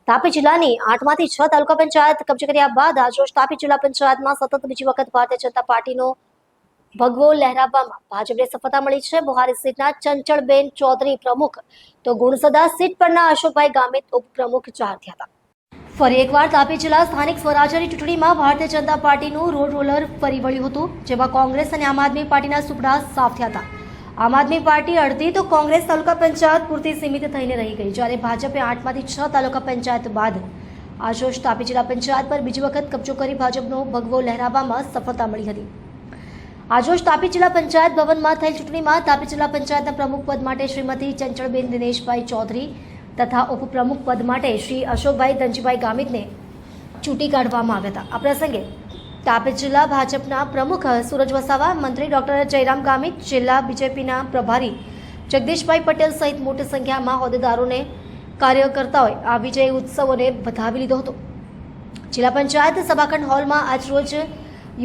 તાપી જિલ્લાની 8માંથી 6 તાલુકા પંચાયત કબજે કર્યા બાદ આજરોજ તાપી જિલ્લા પંચાયતમાં સતત બીજી વખત ભારતીય જનતા પાર્ટીનો ભગવો લહેરાવવામાં ભાજપને સફળતા મળી છે। બુહારી સીટના ચંચળબેન ચૌધરી પ્રમુખ તો ગુણસદા સીટ પરના અશોકભાઈ ગામિત ઉપપ્રમુખ જાહેર થયા હતા। ફરી એકવાર તાપી જિલ્લા સ્થાનિક સ્વરાજ્યની ચૂંટણીમાં ભારતીય જનતા પાર્ટીનું રોડ રોલર ફરી વળ્યું હતું, જેમાં કોંગ્રેસ અને આમ આદમી પાર્ટીના સુપડા સાફ થયા હતા। આમ આદમી પાર્ટી અડધી તો કોંગ્રેસ તાલુકા પંચાયત પૂરતી સીમિત થઈને રહી ગઈ, જ્યારે ભાજપે 8માંથી 6 તાલુકા પંચાયત બાદ આજરોજ તાપી જિલ્લા પંચાયત પર બીજી વખત કબજો કરી ભાજપનો ભગવો લહેરાવવામાં સફળતા મળી હતી। આજરોજ તાપી જિલ્લા પંચાયત ભવનમાં થયેલ ચૂંટણીમાં તાપી જિલ્લા પંચાયતના પ્રમુખ પદ માટે શ્રીમતી ચંચળબેન દિનેશભાઈ ચૌધરી તથા ઉપપ્રમુખ પદ માટે શ્રી અશોકભાઈ ધનજીભાઈ ગામિતને ચૂંટી કાઢવામાં આવ્યા હતા। આ પ્રસંગે તાપી જિલ્લા ભાજપના પ્રમુખ સુરજ વસાવા, મંત્રી ડોક્ટર જયરામ ગામિત, જિલ્લા બીજેપીના પ્રભારી જગદીશભાઈ પટેલ સહિત મોટી સંખ્યામાં હોદ્દેદારોને કાર્યકર્તાઓએ આ વિજય ઉત્સવોને વધાવી લીધો હતો। જિલ્લા પંચાયત સભાખંડ હોલમાં આજરોજ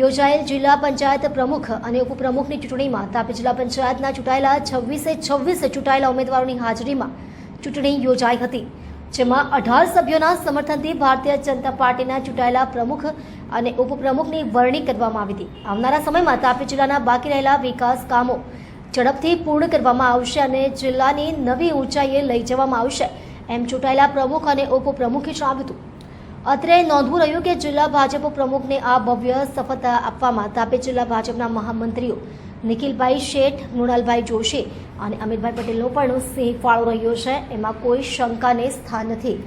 યોજાયેલ જિલ્લા પંચાયત પ્રમુખ અને ઉપપ્રમુખની ચૂંટણીમાં તાપી જિલ્લા પંચાયતના ચૂંટાયેલા 26 ચૂંટાયેલા ઉમેદવારોની હાજરીમાં ચૂંટણી યોજાઈ હતી, જેમાં 18 સભ્યોના સમર્થનથી ભારતીય જનતા પાર્ટીના ચૂંટાયેલા પ્રમુખ અને ઉપપ્રમુખની વરણી કરવામાં આવી હતી। આવનારા સમયમાં તાપી જિલ્લાના બાકી રહેલા વિકાસ કામો ઝડપથી પૂર્ણ કરવામાં આવશે અને જિલ્લાની નવી ઊંચાઈએ લઈ જવામાં આવશે, એમ ચૂંટાયેલા પ્રમુખ અને ઉપપ્રમુખે જણાવ્યું હતું। અત્રે નોંધવું રહ્યું કે જિલ્લા ભાજપ પ્રમુખને આ ભવ્ય સફળતા આપવામાં તાપી જિલ્લા ભાજપના મહામંત્રીઓ નિખિલભાઈ શેઠ, મૃણાલભાઈ જોશી અને અમિતભાઈ પટેલનો પણ સિંહ ફાળો રહ્યો છે, એમાં કોઈ શંકાને સ્થાન નથી।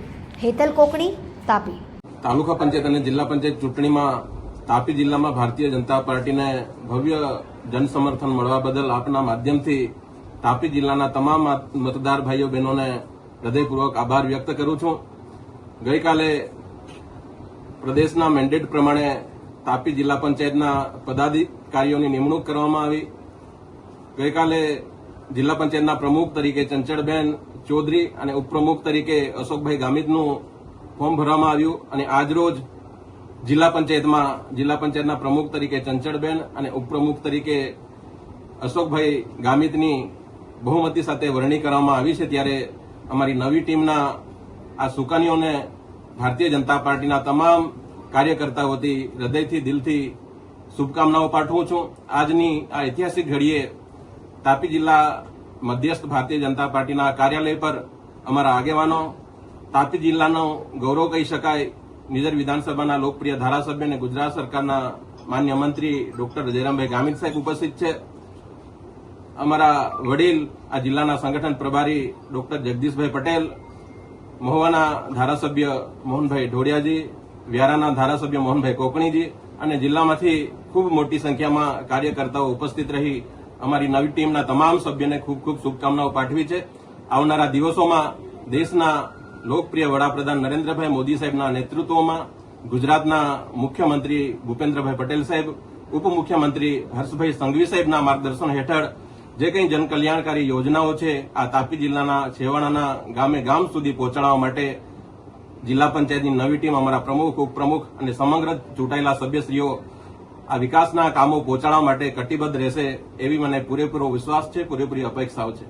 હેતલ કોકણી, તાપી। તાલુકા પંચાયત અને જિલ્લા પંચાયત ચૂંટણીમાં તાપી જિલ્લામાં ભારતીય જનતા પાર્ટીને ભવ્ય જનસમર્થન મળવા બદલ આપના માધ્યમથી તાપી જિલ્લાના તમામ મતદાર ભાઈઓ બહેનોને હૃદયપૂર્વક આભાર વ્યક્ત કરું છું। ગઈકાલે પ્રદેશના મેન્ડેટ પ્રમાણે તાપી જિલ્લા પંચાયતના પદાધિકારીઓની નિમણૂક કરવામાં આવી। ગઈકાલે જિલ્લા પંચાયતના પ્રમુખ તરીકે ચંચળબેન ચૌધરી અને ઉપપ્રમુખ તરીકે અશોકભાઈ ગામિતનું ફોર્મ ભરવામાં આવ્યું અને આજરોજ જિલ્લા પંચાયતના પ્રમુખ તરીકે ચંચળબેન અને ઉપપ્રમુખ તરીકે અશોકભાઈ ગામિતની બહુમતી સાથે વરણી કરવામાં આવી છે। ત્યારે અમારી નવી ટીમના આ સુકાનીઓને ભારતીય જનતા પાર્ટીના તમામ કાર્યકર્તાઓ વતી હૃદયથી દિલથી શુભકામનાઓ પાઠવું છું। આજની આ ઐતિહાસિક ઘડીએ તાપી જિલ્લા મધ્યસ્થ ભારતીય જનતા પાર્ટીના કાર્યાલય પર અમારા આગેવાનો, તાપી જિલ્લાનો ગૌરવ કહી શકાય નિઝર વિધાનસભાના લોકપ્રિય ધારાસભ્ય અને ગુજરાત સરકારના માન્ય મંત્રી ડોક્ટર જયરામભાઈ ગામિત સાહેબ ઉપસ્થિત છે। અમારા વડીલ આ જિલ્લાના સંગઠન પ્રભારી ડોક્ટર જગદીશભાઈ પટેલ, મહુવાના ધારાસભ્ય મોહનભાઈ ઢોડિયાજી, વ્યારાના ધારાસભ્ય મોહનભાઈ કોકણીજી અને જિલ્લામાંથી ખૂબ મોટી સંખ્યામાં કાર્યકર્તાઓ ઉપસ્થિત રહી અમારી નવી ટીમના તમામ સભ્યોને ખૂબ ખૂબ શુભકામનાઓ પાઠવી છે। આવનારા દિવસોમાં દેશના લોકપ્રિય વડાપ્રધાન નરેન્દ્રભાઈ મોદી સાહેબના નેતૃત્વમાં ગુજરાતના મુખ્યમંત્રી ભૂપેન્દ્રભાઈ પટેલ સાહેબ, ઉપમુખ્યમંત્રી હર્ષભાઈ સંઘવી સાહેબના માર્ગદર્શન હેઠળ જે કંઈ જનકલ્યાણકારી યોજનાઓ છે આ તાપી જિલ્લાના છેવાડાના ગામે ગામ સુધી પહોંચાડવા માટે જિલ્લા પંચાયતની નવી ટીમ, અમારા પ્રમુખ, ઉપપ્રમુખ અને સમગ્ર ચૂંટાયેલા સભ્યશ્રીઓ આ વિકાસના કામો પહોંચાડવા માટે કટિબદ્ધ રહેશે એવી મને પૂરેપૂરો વિશ્વાસ છે, પૂરેપૂરી અપેક્ષાઓ છે।